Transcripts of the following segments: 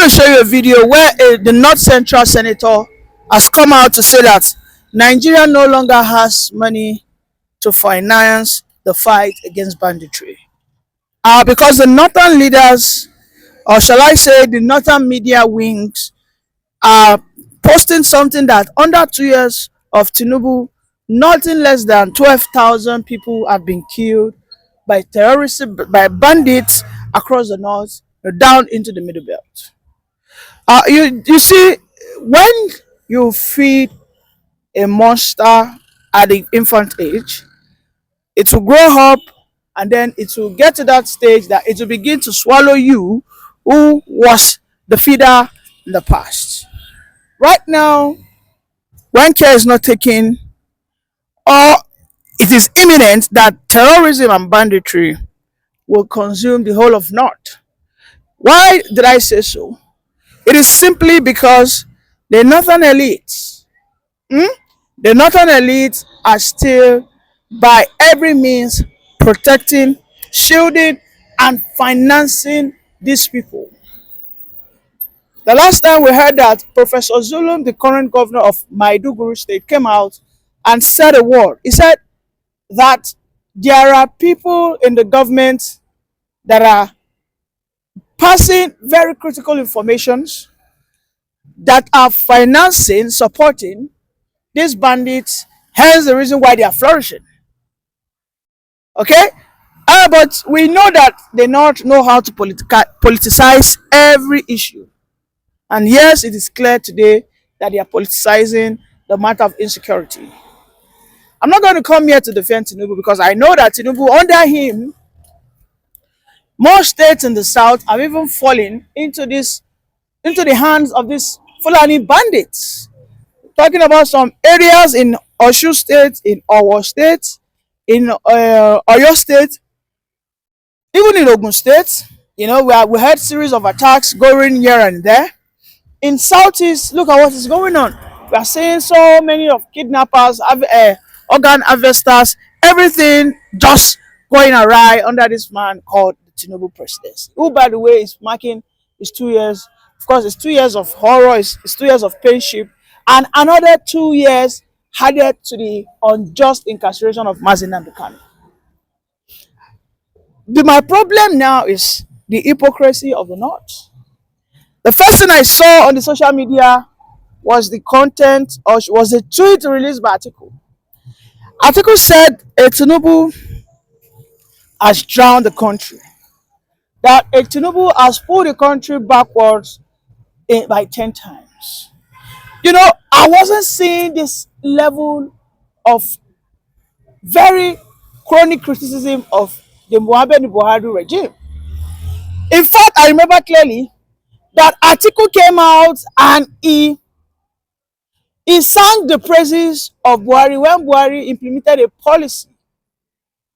going to show you a video where the North Central senator has come out to say that Nigeria no longer has money to finance the fight against banditry. Because the northern leaders, or shall I say the northern media wings, are posting something that under 2 years of Tinubu, nothing less than 12,000 people have been killed by terrorists, by bandits across the north, down into the middle belt. You see, when you feed a monster at the infant age, it will grow up and then it will get to that stage that it will begin to swallow you, who was the feeder in the past. Right now, when care is not taken, or it is imminent that terrorism and banditry will consume the whole of North. Why did I say so? It is simply because the northern elites, the northern elites are still by every means protecting, shielding, and financing these people. The last time we heard that Professor Zulum, the current governor of Maiduguri State, came out and said a word. He said that there are people in the government that are passing very critical informations that are financing, supporting these bandits, hence the reason why they are flourishing. Okay? But we know that they not know how to politicize every issue. And yes, it is clear today that they are politicizing the matter of insecurity. I'm not going to come here to defend Tinubu because I know that Tinubu, under him, more states in the south have even fallen into the hands of these Fulani bandits. Talking about some areas in Osun State, in Owo State, in Oyo State, even in Ogun State. You know, we had series of attacks going here and there. In Southeast, look at what is going on. We are seeing so many of kidnappers, organ harvesters, everything just going awry under this man called the Tinubu presidency, who, by the way, is marking his 2 years. Of course, it's 2 years of horror, it's 2 years of painship, and another 2 years added to the unjust incarceration of Mazi Nnamdi Kanu. My problem now is the hypocrisy of the North. The first thing I saw on the social media was the content, or was a tweet released by Atiku. Atiku said Tinubu has drowned the country. That Tinubu has pulled the country backwards by 10 times. You know, I wasn't seeing this level of very chronic criticism of the Muhammadu Buhari regime. In fact, I remember clearly that Atiku came out and he sang the praises of Buhari when Buhari implemented a policy.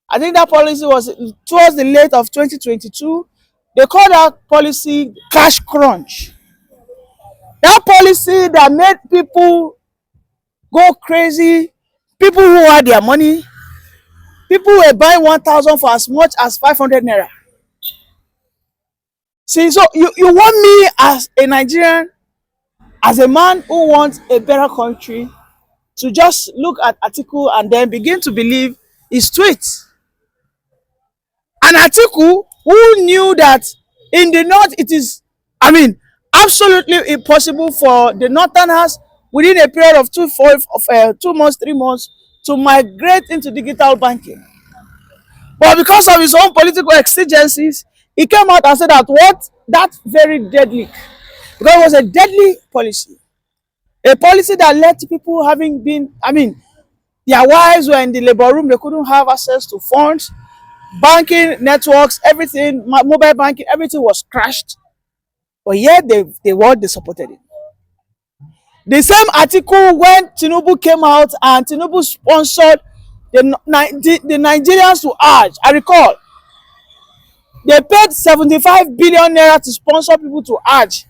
I think that policy was towards the late of 2022. They called that policy cash crunch. That policy that made people go crazy, people who had their money, people were buying 1,000 for as much as 500 naira. See, so you want me as a Nigerian, as a man who wants a better country, to just look at Atiku and then begin to believe his tweets. And Atiku, who knew that in the north it is, absolutely impossible for the northerners within a period of 2 months, 3 months to migrate into digital banking. But because of his own political exigencies, he came out and said that very deadly, because it was a deadly policy. A policy that led to people having been, their wives were in the labor room, they couldn't have access to funds, banking networks, everything, mobile banking, everything was crashed. But yet they supported it. The same article when Tinubu came out and Tinubu sponsored the Nigerians to Hajj. I recall they paid 75 billion naira to sponsor people to Hajj.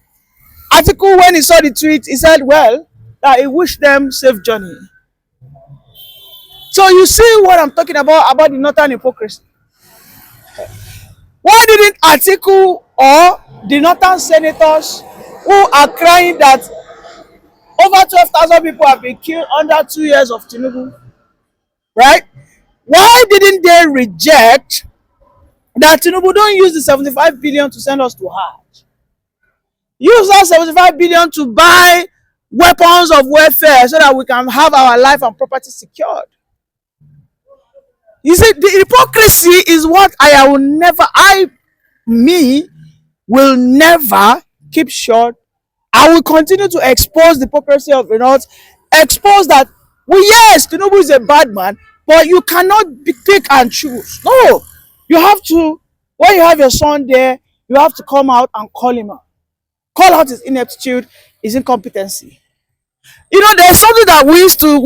Atiku, when he saw the tweet, he said, well, that he wished them safe journey. So you see what I'm talking about the northern hypocrisy. Why didn't Atiku or the northern senators who are crying that over 12,000 people have been killed under 2 years of Tinubu, right? Why didn't they reject that Tinubu don't use the 75 billion to send us to Hajj? Use that 75 billion to buy weapons of warfare so that we can have our life and property secured. You see, the hypocrisy is what me will never keep short. I will continue to expose the hypocrisy of the North, expose that, well, yes, Tinubu is a bad man, but you cannot pick and choose. No, you have to, when you have your son there, you have to come out and call him out. Call out his ineptitude, his incompetency. You know, there's something that we used to,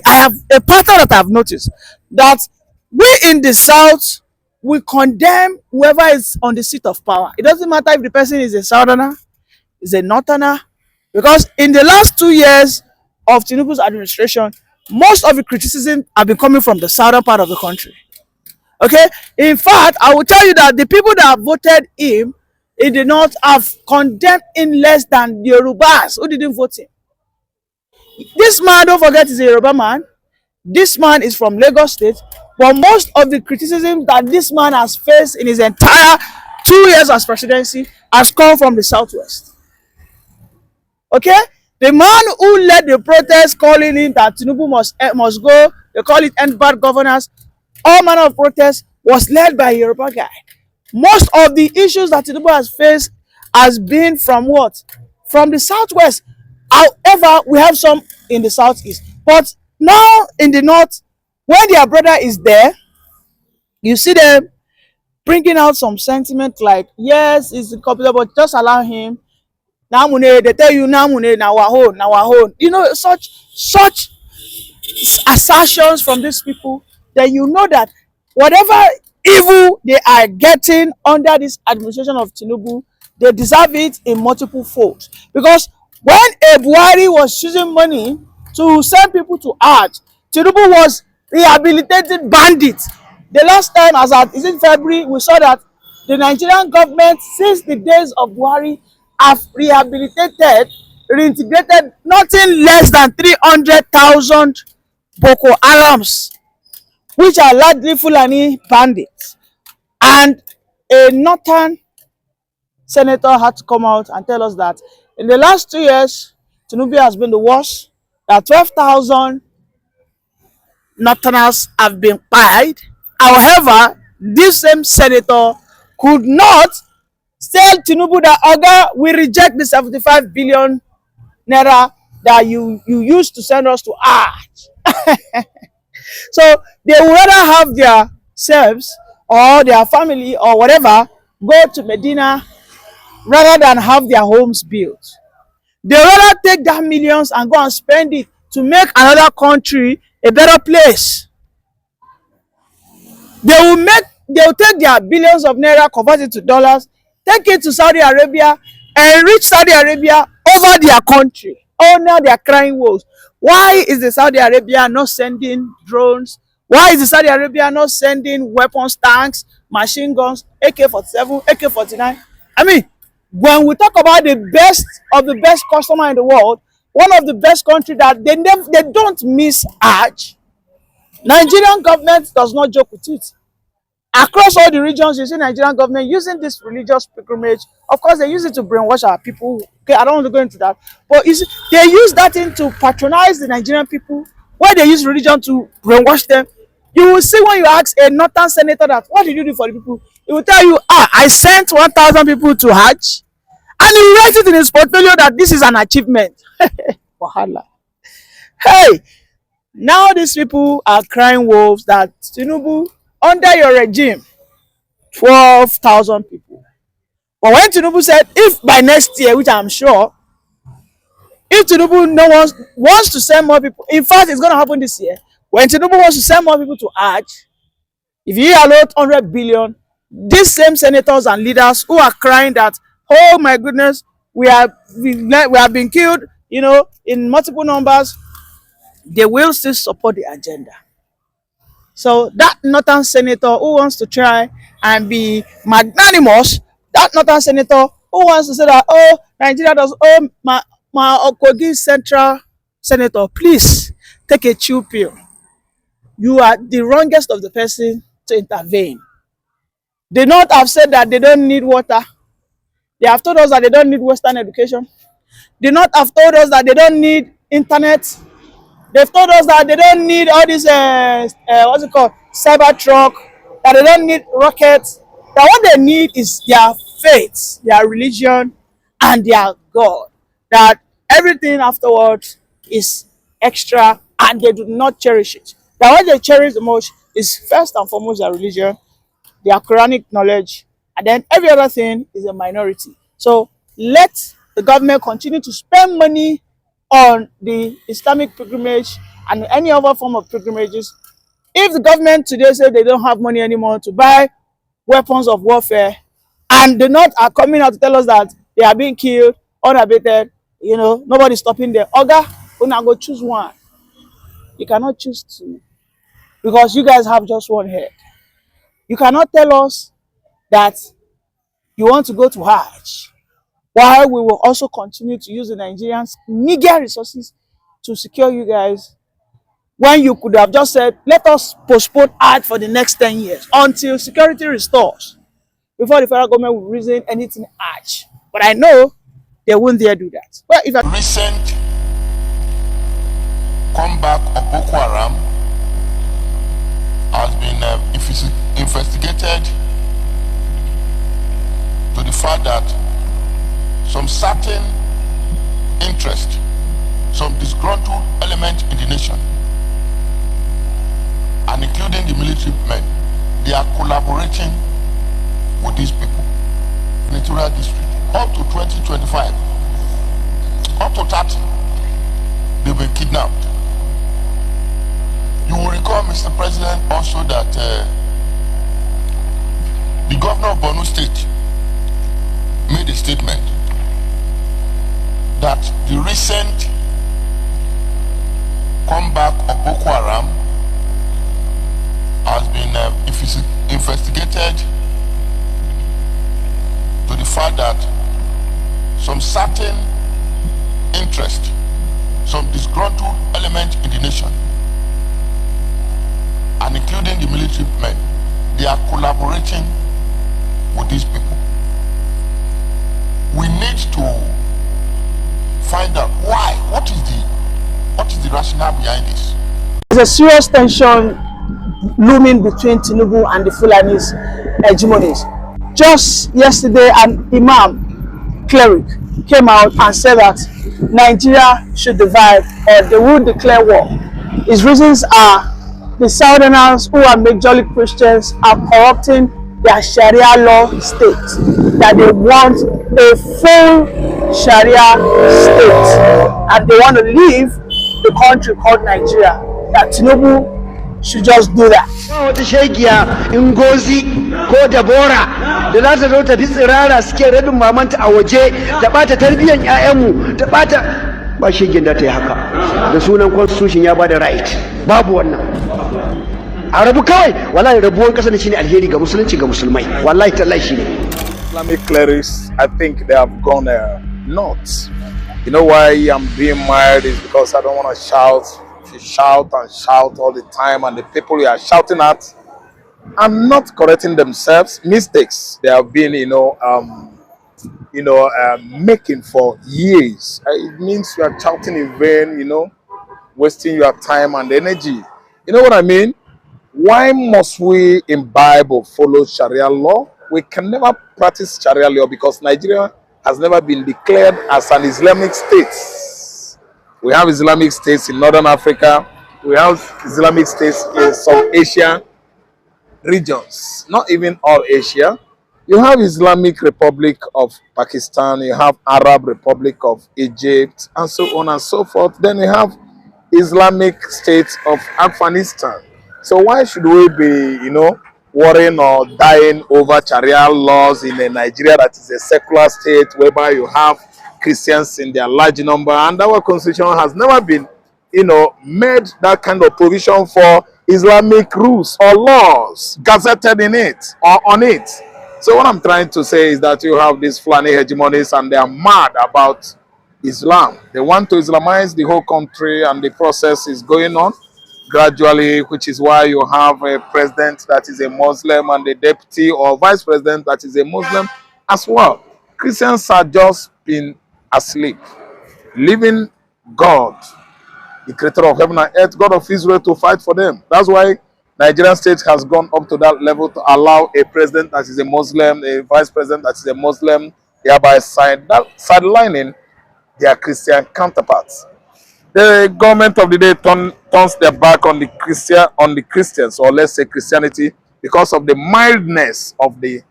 I have a pattern that I've noticed, that we in the South, we condemn whoever is on the seat of power. It doesn't matter if the person is a Southerner, is a Northerner, because in the last 2 years of Tinubu's administration, most of the criticism have been coming from the southern part of the country. Okay, in fact, I will tell you that the people that voted him in the North have condemned him less than the Yorubas who didn't vote him. This man, don't forget, is a Yoruba man. This man is from Lagos State, but most of the criticism that this man has faced in his entire 2 years as presidency has come from the Southwest. Okay, the man who led the protest calling in that Tinubu must go, they call it end bad governance, all manner of protests, was led by a Yoruba guy. Most of the issues that Tinubu has faced has been from what? From the Southwest. However, we have some in the Southeast. But now in the North, when their brother is there, you see them bringing out some sentiment like, yes, it's incompetent, but just allow him. Now they tell you now our own. You know, such assertions from these people, then you know that whatever evil they are getting under this administration of Tinubu, they deserve it in multiple folds. Because when Buhari was using money to send people to Hajj, Tinubu was rehabilitated bandits. The last time, is in February, we saw that the Nigerian government, since the days of Buhari, have rehabilitated, reintegrated nothing less than 300,000 Boko Harams, which are largely Fulani bandits. And a northern senator had to come out and tell us that in the last 2 years, Tinubu has been the worst, that 12,000 northerners have been paid. However, this same senator could not tell Tinubu that, Oga, we reject the 75 billion naira that you used to send us to Hajj. So they would rather have their selves or their family or whatever go to Medina rather than have their homes built. They rather take that millions and go and spend it to make another country a better place. They will take their billions of naira, convert it to dollars, take it to Saudi Arabia, enrich Saudi Arabia over their country. Oh, now they are crying wolves. Why is the Saudi Arabia not sending drones? Why is the Saudi Arabia not sending weapons, tanks, machine guns, AK-47, AK-49? I mean, when we talk about the best of the best customer in the world, one of the best country that they don't miss Hajj, Nigerian government does not joke with it. Across all the regions, you see Nigerian government using this religious pilgrimage. Of course, they use it to brainwash our people. Okay, I don't want to go into that. But you see, they use that thing to patronize the Nigerian people, where they use religion to brainwash them. You will see when you ask a northern senator that, what did you do for the people? He will tell you, I sent 1,000 people to Hajj. And he writes it in his portfolio that this is an achievement. Wahala. Hey, now these people are crying wolves that Tinubu, under your regime, 12,000 people. But when Tinubu said, if by next year, which I'm sure, if Tinubu wants to send more people, in fact, it's going to happen this year. When Tinubu wants to send more people to Hajj, if you allot 100 billion, these same senators and leaders who are crying that, oh my goodness, we have been killed, in multiple numbers, they will still support the agenda. So that northern senator who wants to try and be magnanimous, that northern senator Who wants to say that, oh, Nigeria does, oh, my Okogi Central Senator, please take a chill pill. You are the wrongest of the person to intervene. They not have said that they don't need water. They have told us that they don't need Western education. They not have told us that they don't need internet. They've told us that they don't need all this, what's it called, cyber truck, that they don't need rockets. That what they need is their faith, their religion, and their God. That everything afterwards is extra and they do not cherish it. That what they cherish the most is first and foremost their religion, their Quranic knowledge, and then every other thing is a minority. So let the government continue to spend money on the Islamic pilgrimage and any other form of pilgrimages. If the government today say they don't have money anymore to buy weapons of warfare, and the North are coming out to tell us that they are being killed, unabated, nobody's stopping them. Oga, una go choose one. You cannot choose two because you guys have just one head. You cannot tell us that you want to go to Hajj while we will also continue to use the Nigerians' meager resources to secure you guys, when you could have just said, let us postpone Hajj for the next 10 years until security restores before the federal government will reason anything Hajj. But I know they won't dare do that. Well, if recent comeback of Boko Haram has been investigated to the fact that some certain interest, some disgruntled element in the nation, and including the military men, they are collaborating with these people in the Senatorial district. Up to 2025, up to 30, they were kidnapped. You will recall, Mr. President, also that the governor of Borno State made a statement that the recent comeback of Boko Haram has been investigated to the fact that some certain interest, some disgruntled element in the nation, and including the military men, they are collaborating with these people. We need to find out why. What is the rationale behind this? There's a serious tension looming between Tinubu and the Fulani's hegemonies. Just yesterday, an imam cleric came out and said that Nigeria should divide or they will declare war. His reasons are the Southerners, who are majorly Christians, are corrupting their Sharia law state, that they want a full Sharia state and they want to leave the country called Nigeria, that Tinubu should just do that. Wata shegiya Ngozi ko Dabora da za ta zo ta bi tsirara suke rabin mamanta a waje ta bata tarbiyyar ƴaƴanmu ta bata ba shegin da ta yi haka da sunan constitution ya bada right, babu wannan. A rabu kawai, wallahi rabuwar ƙasa shine alheri ga musulunci ga musulmai, wallahi tallahi shine. Islamic clerics, I think they have gone nuts. You know why I'm being mild is because I don't want to shout. If you shout and shout all the time, and the people you are shouting at are not correcting themselves, mistakes they have been, making for years. It means you are shouting in vain, wasting your time and energy. You know what I mean? Why must we imbibe or follow Sharia law? We can never practice Sharia law because Nigeria has never been declared as an Islamic state. We have Islamic states in Northern Africa. We have Islamic states in some Asian regions, not even all Asia. You have Islamic Republic of Pakistan, you have Arab Republic of Egypt, and so on and so forth. Then you have Islamic states of Afghanistan. So why should we be, worrying or dying over Sharia laws in a Nigeria that is a secular state whereby you have Christians in their large number, and our constitution has never been, made that kind of provision for Islamic rules or laws gazetted in it or on it. So what I'm trying to say is that you have these Fulani hegemonies and they are mad about Islam. They want to Islamize the whole country and the process is going on gradually, which is why you have a president that is a Muslim and a deputy or vice president that is a Muslim as well. Christians are just been asleep, leaving God, the creator of heaven and earth, God of Israel, to fight for them. That's why Nigerian state has gone up to that level to allow a president that is a Muslim, a vice president that is a Muslim, thereby sidelining their Christian counterparts. The government of the day turns their back on the Christians, or let's say Christianity, because of the mildness of the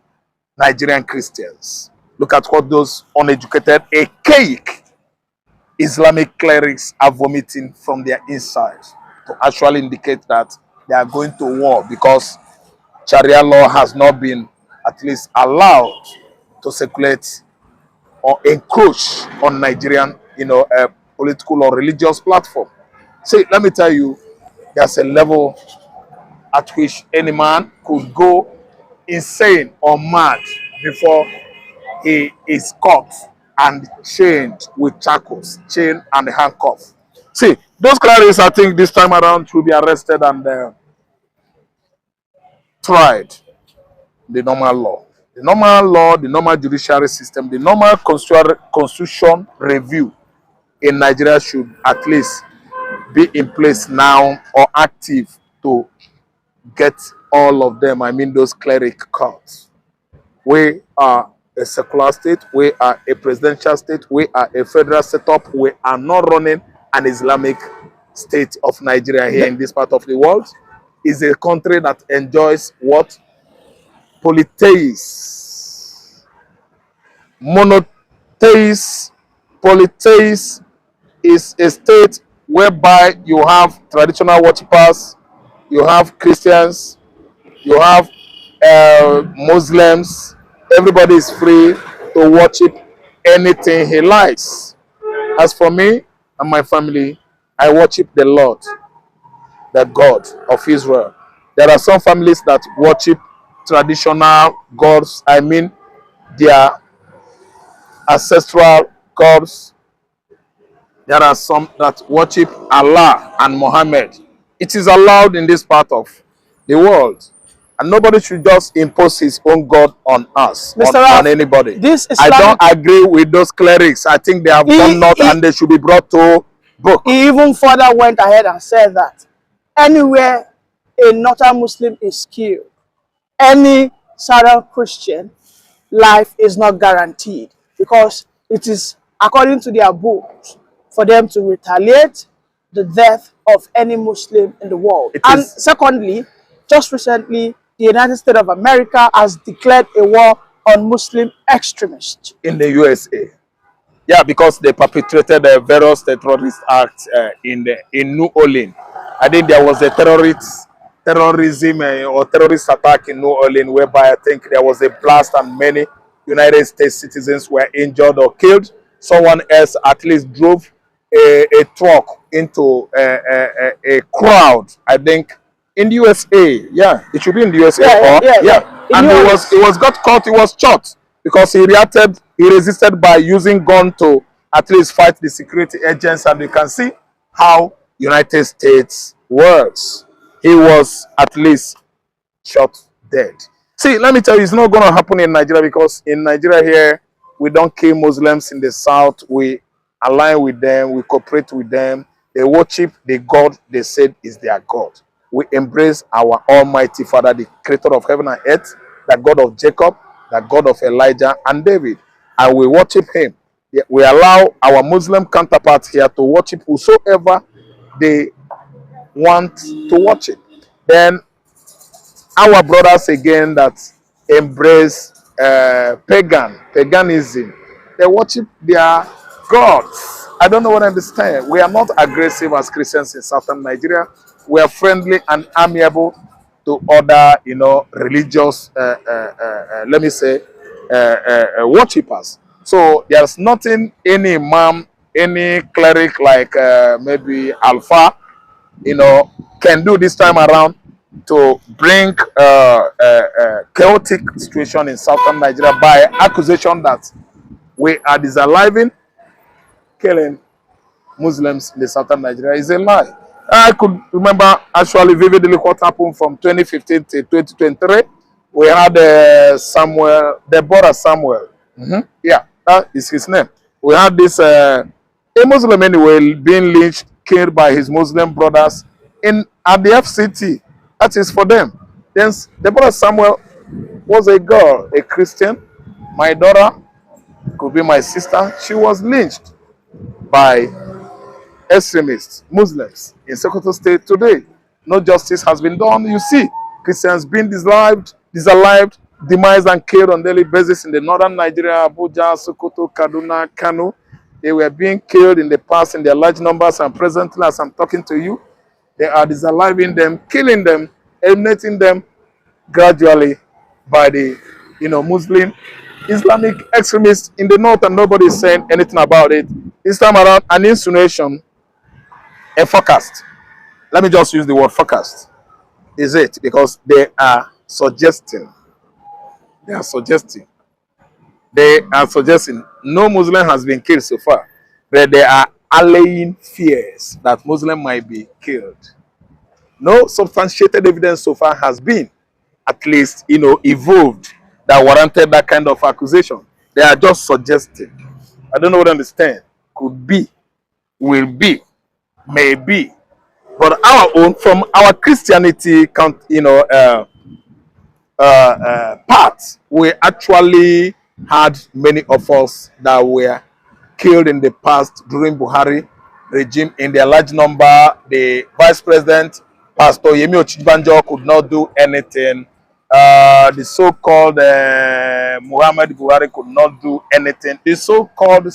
Nigerian Christians. Look at what those uneducated, archaic Islamic clerics are vomiting from their inside to actually indicate that they are going to war because Sharia law has not been at least allowed to circulate or encroach on Nigerian, political or religious platform. See, let me tell you, there's a level at which any man could go insane or mad before he is caught and chained with shackles, chain and handcuff. See, those clerics, I think this time around should be arrested and tried the normal law. The normal law, the normal judiciary system, the normal constitution review in Nigeria should at least be in place now or active to get all of them. I mean, those cleric courts. We are a secular state, we are a presidential state, we are a federal setup, we are not running an Islamic state of Nigeria here in this part of the world. It's a country that enjoys what? Polytheist, monotheist. Polytheist is a state whereby you have traditional worshippers, you have Christians, you have Muslims. Everybody is free to worship anything he likes. As for me and my family, I worship the Lord, the God of Israel. There are some families that worship traditional gods, I mean their ancestral gods. There are some that worship Allah and Muhammad. It is allowed in this part of the world. And nobody should just impose his own God on us, on anybody. I don't agree with those clerics. I think they have done naught and they should be brought to book. He even further went ahead and said that anywhere a northern Muslim is killed, any southern Christian life is not guaranteed, because it is according to their books for them to retaliate the death of any Muslim in the world. And secondly, just recently, the United States of America has declared a war on Muslim extremists. In the USA. Yeah, because they perpetrated various terrorist acts in New Orleans. I think there was a terrorism or terrorist attack in New Orleans whereby I think there was a blast and many United States citizens were injured or killed. Someone else at least drove a truck into a crowd, I think, in the USA. Yeah, it should be in the USA. And he was got caught, he was shot because he resisted by using gun to at least fight the security agents, and you can see how United States works. He was at least shot dead. See, let me tell you, it's not going to happen in Nigeria, because in Nigeria here, we don't kill Muslims in the south. We align with them, we cooperate with them. They worship the God they said is their God. We embrace our Almighty Father, the creator of heaven and earth, the God of Jacob, the God of Elijah and David, and we worship him. We allow our Muslim counterparts here to worship whosoever they want to worship. Then our brothers again that embrace paganism, they worship their gods. I don't know what I understand. We are not aggressive as Christians in southern Nigeria. We are friendly and amiable to other, religious, let me say, worshippers. So there's nothing any imam, any cleric like maybe Alpha, can do this time around to bring chaotic situation in southern Nigeria by accusation that we are disaliving, killing Muslims in the southern Nigeria is a lie. I could remember actually vividly what happened from 2015 to 2023. We had Deborah Samuel. Yeah, that is his name. We had this a Muslim anyway being lynched, killed by his Muslim brothers at the FCT. That is for them. Then Deborah Samuel was a girl, a Christian. My daughter could be my sister. She was lynched by extremists, Muslims in Sokoto State today. No justice has been done. You see, Christians being disallowed, demised, and killed on daily basis in the northern Nigeria, Abuja, Sokoto, Kaduna, Kano. They were being killed in the past in their large numbers, and presently, as I'm talking to you, they are disallowing them, killing them, eliminating them gradually by the Muslim Islamic extremists in the north, and nobody is saying anything about it. This time around, an insinuation, a forecast. Let me just use the word forecast. Is it? Because they are suggesting. They are suggesting. They are suggesting no Muslim has been killed so far, but they are allaying fears that Muslim might be killed. No substantiated evidence so far has been, at least, evolved that warranted that kind of accusation. They are just suggesting. I don't know what I understand. Could be, will be, may be. But our own, from our Christianity, part, we actually had many of us that were killed in the past during Buhari regime in their large number. The vice president, Pastor Yemi Ochibanjo, could not do anything. The so-called Muhammad Buhari could not do anything. The so-called